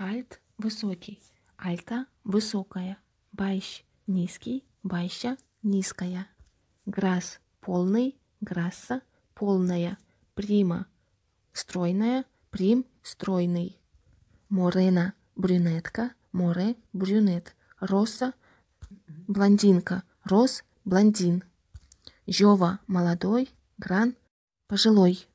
Альт – высокий, альта – высокая, байщ – низкий, байща – низкая. Грасс – полный, грасса – полная, прима – стройная, прим – стройный. Морена – брюнетка, море – брюнет. Росса – блондинка, рос – блондин. Жова – молодой, гран – пожилой.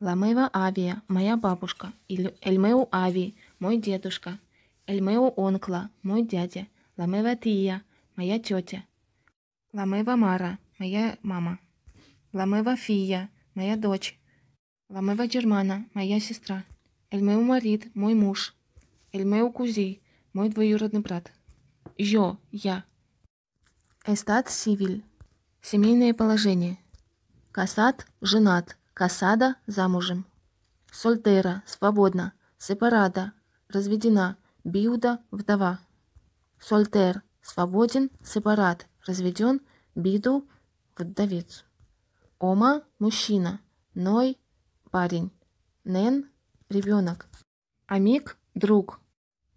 Ламева Авия – моя бабушка. Эльмеу Ави – мой дедушка. Эльмеу Онкла – мой дядя. Ламева Тия – моя тетя. Ламева Мара – моя мама. Ламева Фия – моя дочь. Ламева Джермана – моя сестра. Эльмеу Марит – мой муж. Эльмеу Кузи – мой двоюродный брат. Жо – я. Эстат Сивиль – семейное положение. Касат – женат. Касада – замужем. Сольтера – свободна. Сепарада – разведена. Биуда – вдова. Сольтер – свободен. Сепарат – разведен. Биду – вдовец. Ома – мужчина. Ной – парень. Нен – ребенок. Амик – друг.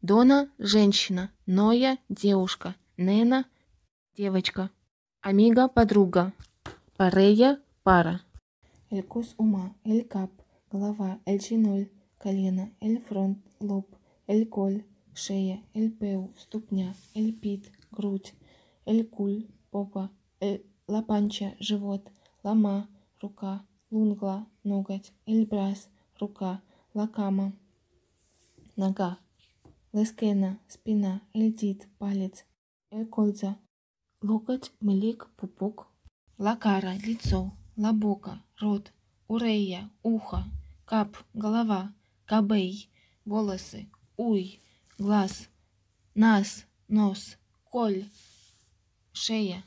Дона – женщина. Ноя – девушка. Нена – девочка. Амига – подруга. Парея – пара. Элькус ума, элькап, голова, эльчиноль, колено, эльфронт, лоб, эльколь, шея, эльпеу, ступня, эльпит, грудь, элькуль, попа, лапанча, живот, лама, рука, лунгла, ноготь, эльбрас, рука, лакама, нога, лескена, спина, эльдит, палец, элькольза, локоть, мелик, пупок, лакара, лицо, лабока, рот, урея, ухо, кап, голова, кабей, волосы, уй, глаз, нас, нос, коль, шея.